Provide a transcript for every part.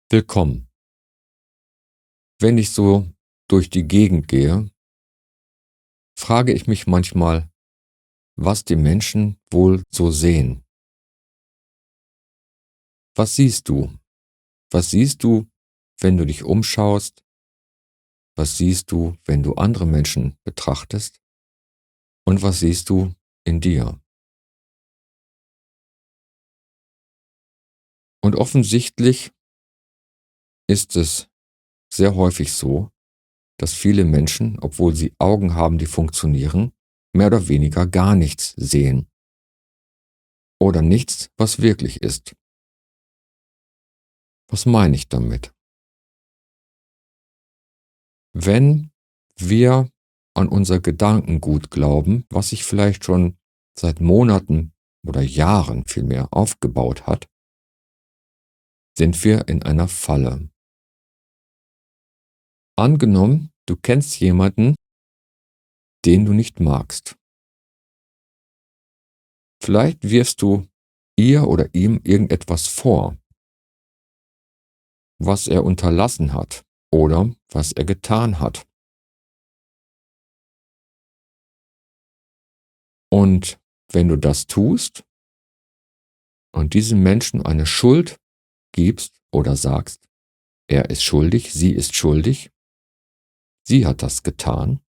Willkommen. Wenn ich so durch die Gegend gehe, frage ich mich manchmal, was die Menschen wohl so sehen. Was siehst du? Was siehst du, wenn du dich umschaust? Was siehst du, wenn du andere Menschen betrachtest? Und was siehst du in dir? Und offensichtlich ist es sehr häufig so, dass viele Menschen, obwohl sie Augen haben, die funktionieren, mehr oder weniger gar nichts sehen. Oder nichts, was wirklich ist. Was meine ich damit? Wenn wir an unser Gedankengut glauben, was sich vielleicht schon seit Monaten oder Jahren vielmehr aufgebaut hat, sind wir in einer Falle. Angenommen, du kennst jemanden, den du nicht magst. Vielleicht wirfst du ihr oder ihm irgendetwas vor, was er unterlassen hat oder was er getan hat. Und wenn du das tust und diesem Menschen eine Schuld gibst oder sagst, er ist schuldig, sie ist schuldig, sie hat das getan,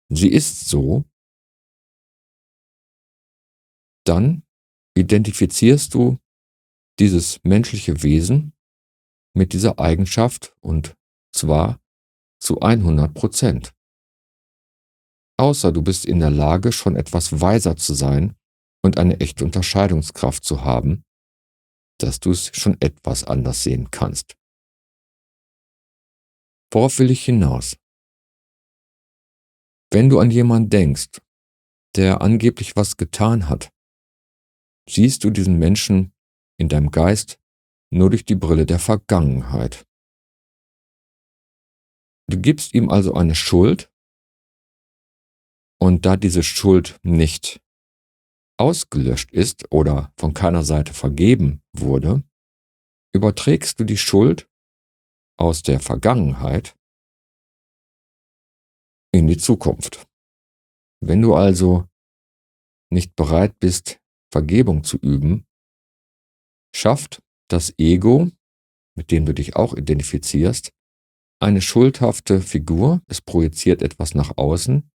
sie ist so, dann identifizierst du dieses menschliche Wesen mit dieser Eigenschaft und zwar zu 100%. Außer du bist in der Lage, schon etwas weiser zu sein und eine echte Unterscheidungskraft zu haben, dass du es schon etwas anders sehen kannst. Worauf will ich hinaus? Wenn du an jemanden denkst, der angeblich was getan hat, siehst du diesen Menschen in deinem Geist nur durch die Brille der Vergangenheit. Du gibst ihm also eine Schuld und da diese Schuld nicht ausgelöscht ist oder von keiner Seite vergeben wurde, überträgst du die Schuld aus der Vergangenheit in die Zukunft. Wenn du also nicht bereit bist, Vergebung zu üben, schafft das Ego, mit dem du dich auch identifizierst, eine schuldhafte Figur, es projiziert etwas nach außen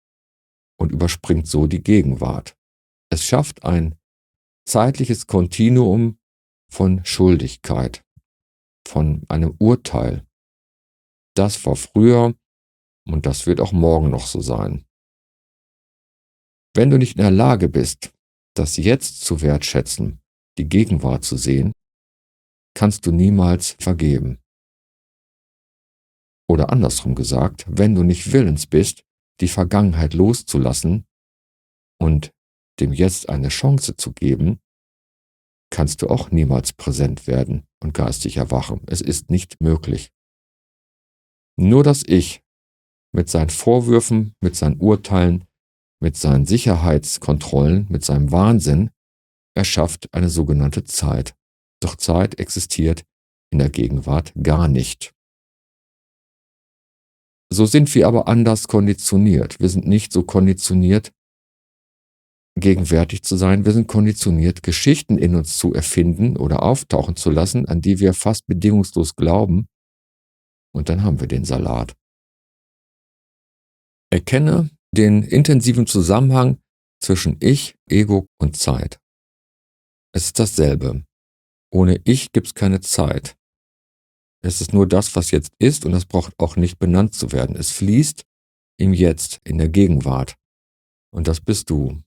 und überspringt so die Gegenwart. Es schafft ein zeitliches Kontinuum von Schuldigkeit, von einem Urteil. Das war früher und das wird auch morgen noch so sein. Wenn du nicht in der Lage bist, das Jetzt zu wertschätzen, die Gegenwart zu sehen, kannst du niemals vergeben. Oder andersrum gesagt, wenn du nicht willens bist, die Vergangenheit loszulassen und dem Jetzt eine Chance zu geben, kannst du auch niemals präsent werden und geistig erwachen. Es ist nicht möglich. Nur das Ich mit seinen Vorwürfen, mit seinen Urteilen, mit seinen Sicherheitskontrollen, mit seinem Wahnsinn erschafft eine sogenannte Zeit. Doch Zeit existiert in der Gegenwart gar nicht. So sind wir aber anders konditioniert. Wir sind nicht so konditioniert, gegenwärtig zu sein. Wir sind konditioniert, Geschichten in uns zu erfinden oder auftauchen zu lassen, an die wir fast bedingungslos glauben. Und dann haben wir den Salat. Erkenne den intensiven Zusammenhang zwischen Ich, Ego und Zeit. Es ist dasselbe. Ohne Ich gibt es keine Zeit. Es ist nur das, was jetzt ist und das braucht auch nicht benannt zu werden. Es fließt im Jetzt, in der Gegenwart. Und das bist du.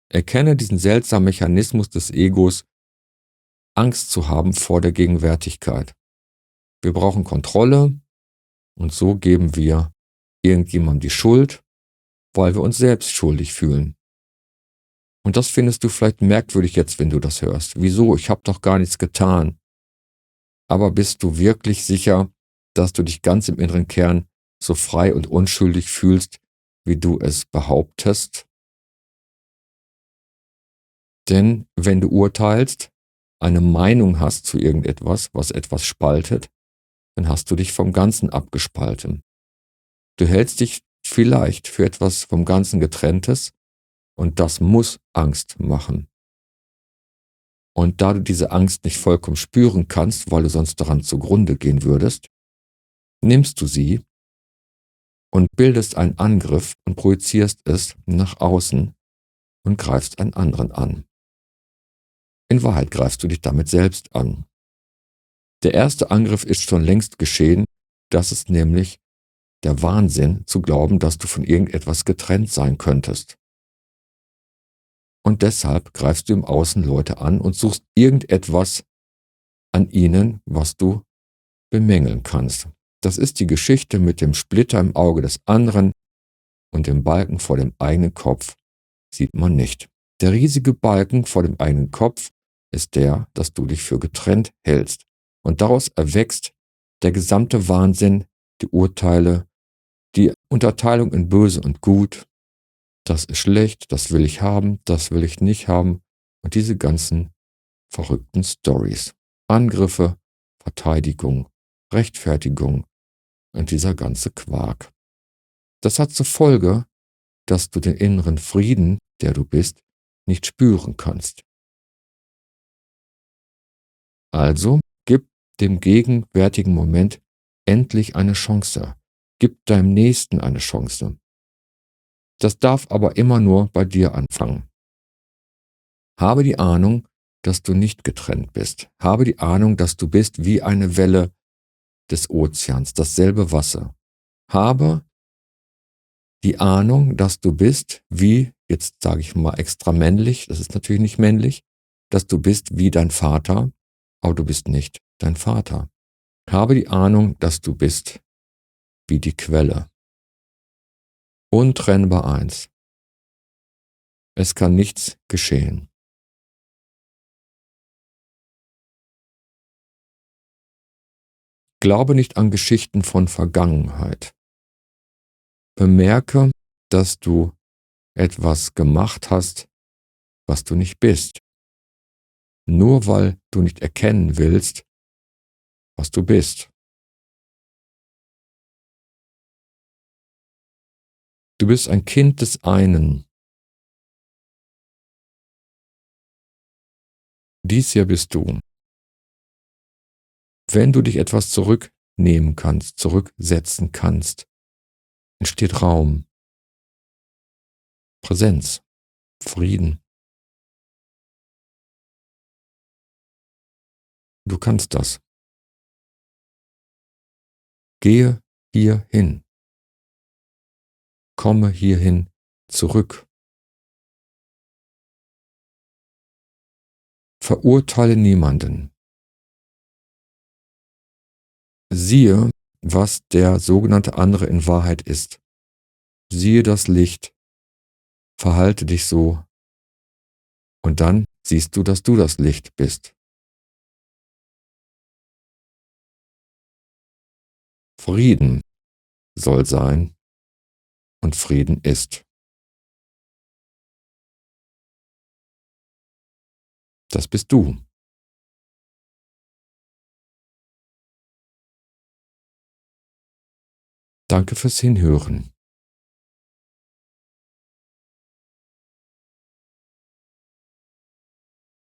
Erkenne diesen seltsamen Mechanismus des Egos, Angst zu haben vor der Gegenwärtigkeit. Wir brauchen Kontrolle und so geben wir irgendjemandem die Schuld, weil wir uns selbst schuldig fühlen. Und das findest du vielleicht merkwürdig jetzt, wenn du das hörst. Wieso? Ich habe doch gar nichts getan. Aber bist du wirklich sicher, dass du dich ganz im inneren Kern so frei und unschuldig fühlst, wie du es behauptest? Denn wenn du urteilst, eine Meinung hast zu irgendetwas, was etwas spaltet, dann hast du dich vom Ganzen abgespalten. Du hältst dich vielleicht für etwas vom Ganzen Getrenntes und das muss Angst machen. Und da du diese Angst nicht vollkommen spüren kannst, weil du sonst daran zugrunde gehen würdest, nimmst du sie und bildest einen Angriff und projizierst es nach außen und greifst einen anderen an. In Wahrheit greifst du dich damit selbst an. Der erste Angriff ist schon längst geschehen, das ist nämlich der Wahnsinn zu glauben, dass du von irgendetwas getrennt sein könntest. Und deshalb greifst du im Außen Leute an und suchst irgendetwas an ihnen, was du bemängeln kannst. Das ist die Geschichte mit dem Splitter im Auge des anderen und dem Balken vor dem eigenen Kopf sieht man nicht. Der riesige Balken vor dem eigenen Kopf ist der, dass du dich für getrennt hältst. Und daraus erwächst der gesamte Wahnsinn, die Urteile, die Unterteilung in böse und gut. Das ist schlecht, das will ich haben, das will ich nicht haben. Und diese ganzen verrückten Stories. Angriffe, Verteidigung, Rechtfertigung und dieser ganze Quark. Das hat zur Folge, dass du den inneren Frieden, der du bist, nicht spüren kannst. Also gib dem gegenwärtigen Moment endlich eine Chance. Gib deinem Nächsten eine Chance. Das darf aber immer nur bei dir anfangen. Habe die Ahnung, dass du nicht getrennt bist. Habe die Ahnung, dass du bist wie eine Welle des Ozeans, dasselbe Wasser. Habe die Ahnung, dass du bist wie, jetzt sage ich mal extra männlich, das ist natürlich nicht männlich, dass du bist wie dein Vater, aber du bist nicht dein Vater. Habe die Ahnung, dass du bist wie die Quelle. Untrennbar eins. Es kann nichts geschehen. Glaube nicht an Geschichten von Vergangenheit. Bemerke, dass du etwas gemacht hast, was du nicht bist. Nur weil du nicht erkennen willst, was du bist. Du bist ein Kind des einen. Dies hier bist du. Wenn du dich etwas zurücknehmen kannst, zurücksetzen kannst, entsteht Raum, Präsenz, Frieden. Du kannst das. Gehe hierhin. Komme hierhin zurück. Verurteile niemanden. Siehe, was der sogenannte andere in Wahrheit ist. Siehe das Licht. Verhalte dich so. Und dann siehst du, dass du das Licht bist. Frieden soll sein und Frieden ist. Das bist du. Danke fürs Hinhören.